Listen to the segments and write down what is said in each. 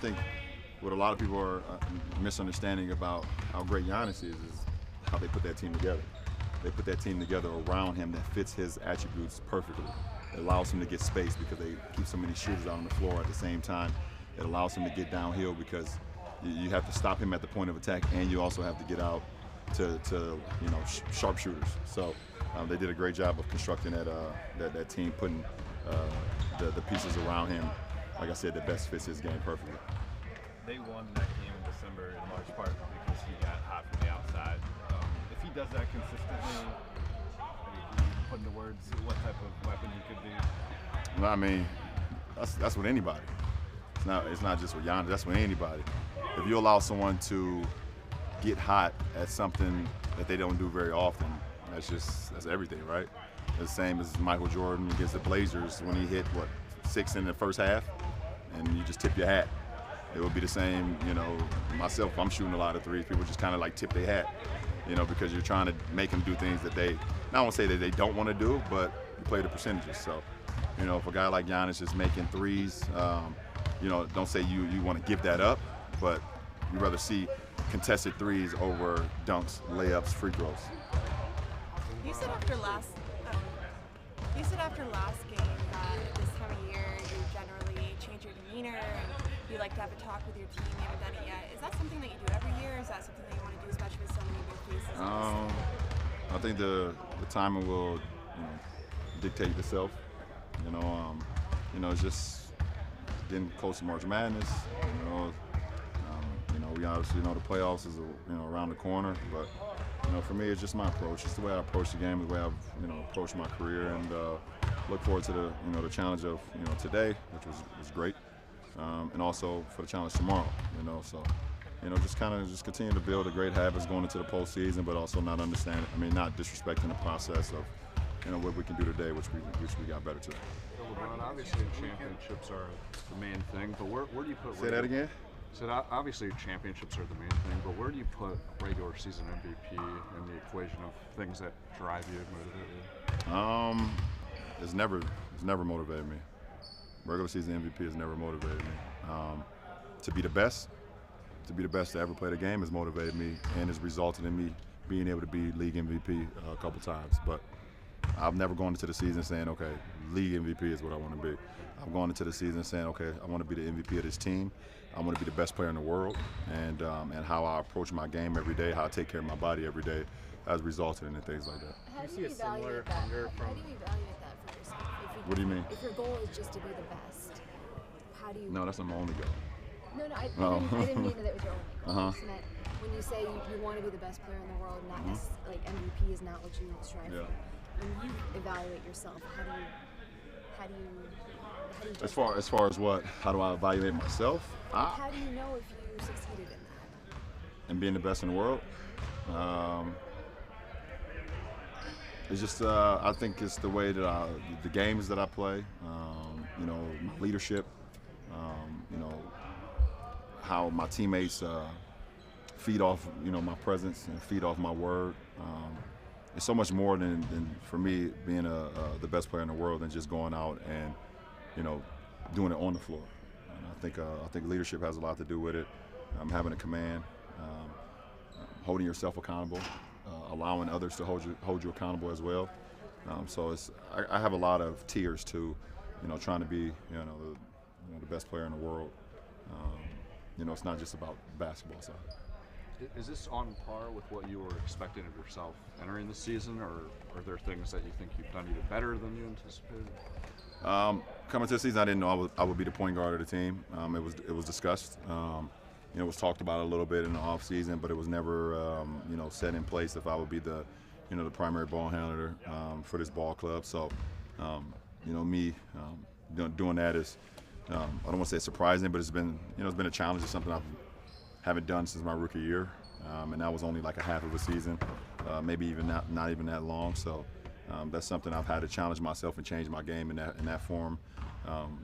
think what a lot of people are misunderstanding about how great Giannis is how they put that team together. They put that team together around him that fits his attributes perfectly. It allows him to get space because they keep so many shooters out on the floor at the same time. It allows him to get downhill because you have to stop him at the point of attack, and you also have to get out to sharpshooters. So they did a great job of constructing that team, putting the pieces around him, like I said, that best fits his game perfectly. They won that game in December in large part because he got hot from the outside. If he does that consistently, can you put into words what type of weapon he could be? Well, I mean, that's with anybody. It's not just with Giannis. That's with anybody. If you allow someone to get hot at something that they don't do very often, that's everything, right? The same as Michael Jordan against the Blazers when he hit 6 in the first half, and you just tip your hat. It would be the same, myself, if I'm shooting a lot of threes, people just kind of like tip their hat, because you're trying to make them do things that I won't say that they don't want to do, but you play the percentages. So, if a guy like Giannis is making threes, don't say you want to give that up, but you'd rather see contested threes over dunks, layups, free throws. You said after last game that this time of year you generally change your demeanor and you like to have a talk with your team. You haven't done it yet. Is that something that you do every year? Or is that something that you want to do, especially with so many of your faces? I think the timing will dictate itself. It's just getting close to March Madness. We obviously know the playoffs is around the corner, but for me it's just my approach. It's the way I approach the game, the way I've approached my career, and look forward to the challenge of today, which was great, and also for the challenge tomorrow. So just continue to build the great habits going into the postseason, but also not disrespecting the process of what we can do today, which we got better today. LeBron, obviously championships are the main thing, but where do you put? Say that again. So obviously championships are the main thing, but where do you put regular season MVP in the equation of things that drive you, motivate you? It's never motivated me. Regular season MVP has never motivated me. To be the best to ever play the game has motivated me and has resulted in me being able to be league MVP a couple times. But I've never gone into the season saying, okay, league MVP is what I want to be. I've gone into the season saying, okay, I want to be the MVP of this team. I want to be the best player in the world, and how I approach my game every day, how I take care of my body every day, has resulted in things like that. How do you evaluate that? How do you evaluate that for yourself? What do you mean? If your goal is just to be the best, how do you? No, that's not my only goal. No, I didn't mean that it was your only goal. I just meant when you say you want to be the best player in the world, not necessarily, like MVP is not what you strive for. When you evaluate yourself, how do you as far as what? How do I evaluate myself? How do you know if you succeeded in that? And being the best in the world? It's just I think it's the way that the games that I play. My leadership. How my teammates feed off my presence and feed off my word. It's so much more than for me being the best player in the world than just going out and doing it on the floor. And I think leadership has a lot to do with it. Having a command, holding yourself accountable, allowing others to hold you accountable as well. So I have a lot of tiers to trying to be the best player in the world. It's not just about basketball side. Is this on par with what you were expecting of yourself entering the season, or are there things that you think you've done even better than you anticipated? Coming to the season, I didn't know I would be the point guard of the team. It was discussed. It was talked about a little bit in the off season, but it was never set in place if I would be the the primary ball handler for this ball club. So me doing that is I don't want to say it's surprising, but it's been a challenge. It's something I haven't done since my rookie year, and that was only like a half of a season, maybe even not even that long. So that's something I've had to challenge myself and change my game in that form.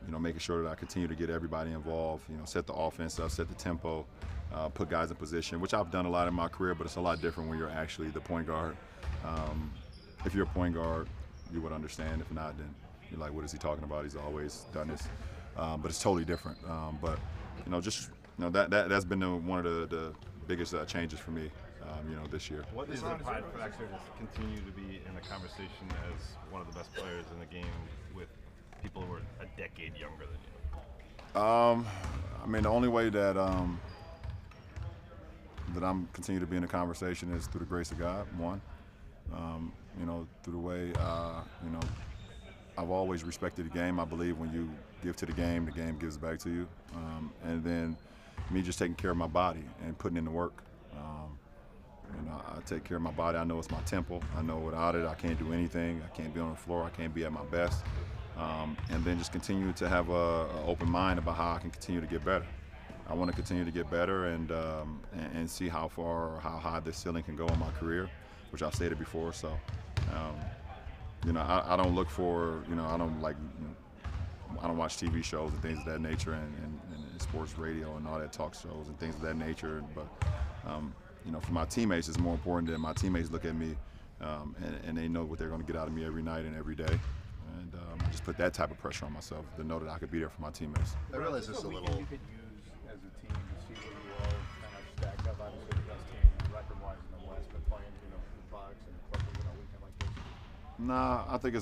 Making sure that I continue to get everybody involved. Set the offense up, set the tempo, put guys in position, which I've done a lot in my career, but it's a lot different when you're actually the point guard. If you're a point guard, you would understand. If not, then you're like, what is he talking about? He's always done this. But it's totally different. But just that's been one of the biggest changes for me, this year. What is the pride factor to continue to be in the conversation as one of the best players in the game with people who are a decade younger than you? The only way that I'm continue to be in the conversation is through the grace of God. One, through the way I've always respected the game. I believe when you give to the game gives back to you. And then me just taking care of my body and putting in the work. I take care of my body. I know it's my temple. I know without it I can't do anything. I can't be on the floor. I can't be at my best. And then just continue to have an open mind about how I can continue to get better. I want to continue to get better and see how far or how high this ceiling can go in my career, which I've stated before. So, I don't look for, I don't watch TV shows and things of that nature and sports radio and all that talk shows and things of that nature. But, for my teammates, it's more important that my teammates look at me and they know what they're going to get out of me every night and every day. And I just put that type of pressure on myself to know that I could be there for my teammates. I realize this is a little. You could use as a team to see where you all kind of stack up. Obviously, the best team record-wise in the West, but playing, the Bucks and the Clippers on a weekend like this. Nah, I think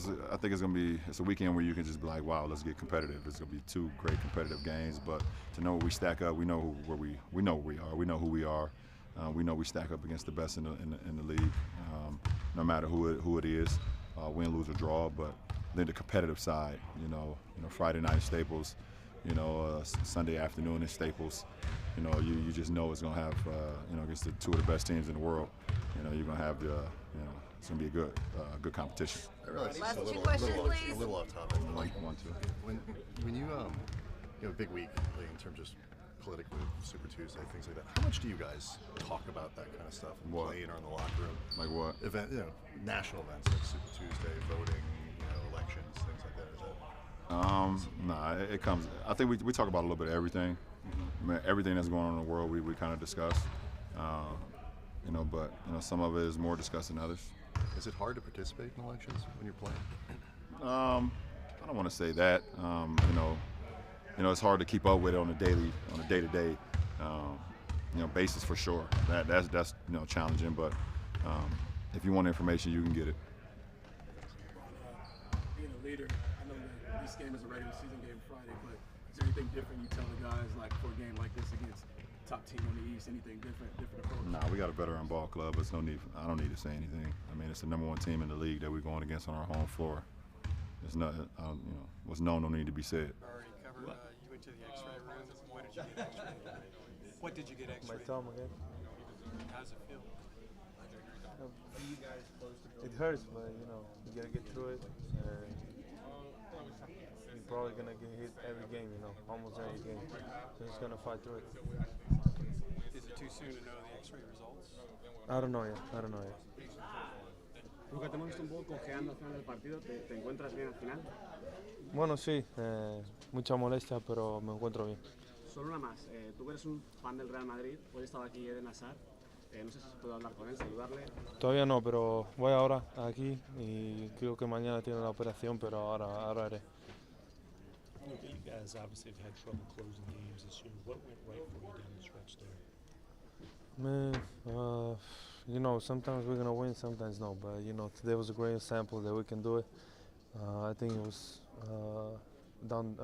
it's gonna be a weekend where you can just be like, wow, let's get competitive. It's gonna be two great competitive games, but to know where we stack up, we know where we know where we are. We know who we are. We know we stack up against the best in the league, no matter who it is, win, lose or draw. But then the competitive side, Friday night Staples, Sunday afternoon in Staples, you just know it's gonna have, against the two of the best teams in the world, you're gonna have it's gonna be a good competition. I realize Last this is two a questions, a little off topic. But like, One, two. when you big week like, in terms of politically, Super Tuesday, things like that. How much do you guys talk about that kind of stuff and playing or in the locker room? Like what? Event, national events like Super Tuesday, voting, elections, things like that. Is that? Nah, it comes. I think we talk about a little bit of everything. Everything that's going on in the world, we kind of discuss. But some of it is more discussed than others. Is it hard to participate in elections when you're playing? I don't want to say that. It's hard to keep up with it on a day-to-day, basis for sure. That's challenging. But if you want information, you can get it. Being a leader, I know that this game is a regular season game Friday, but is there anything different you tell the guys like for a game like this against top team on the East? Anything different approach? Nah, we got a veteran ball club. There's no need. I don't need to say anything. It's the number one team in the league that we're going against on our home floor. There's nothing. What's known don't need to be said. Already covered. You went to the X-ray room. What did you get X-rayed? What did you get X-rayed? My thumb again. How does it feel? It hurts, but you gotta get through it. You're probably gonna get hit every game, almost every game. So just gonna fight through it. Is it too soon to know the X-ray results? I don't know yet. Luca, te hemos visto un poco cojeando al final del partido. ¿Te encuentras bien al final? Bueno, sí, mucha molestia, pero me encuentro bien. Solo una más. Tú eres un fan del Real Madrid. Hoy estaba aquí Eden Hazard. No sé si puedo hablar con él, saludarle. Todavía no, pero voy ahora aquí y creo que mañana tiene la operación, pero ahora haré. You guys obviously have had trouble closing games this year. What went right for you down the stretch there? Man, sometimes we're gonna win, sometimes no. But today was a great example that we can do it. I think it was on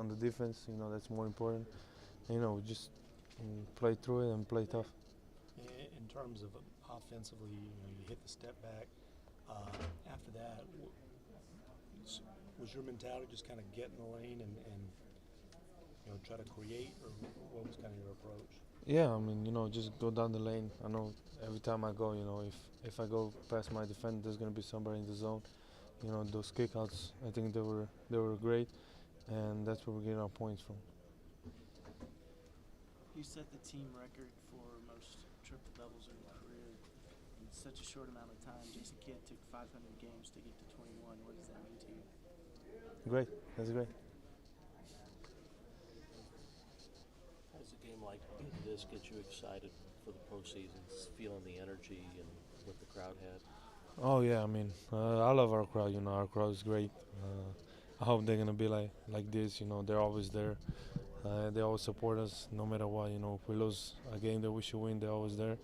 the defense. That's more important. We just play through it and play tough. In terms of offensively, you hit the step back. After that, was your mentality just kind of get in the lane and try to create, or what was kind of your approach? Yeah, just go down the lane. I know every time I go, if I go past my defender, there's gonna be somebody in the zone. Those kickouts, I think they were great, and that's where we get our points from. You set the team record for most triple doubles in your career in such a short amount of time. Jason Kidd took 500 games to get to 21. What does that mean to you? Great. That's great. How does a game like this get you excited for the postseason? Feeling the energy and what the crowd had? Oh yeah, I love our crowd. Our crowd is great. I hope they're gonna be like this. They're always there. They always support us no matter what. You know, if we lose a game that we should win, they're always there.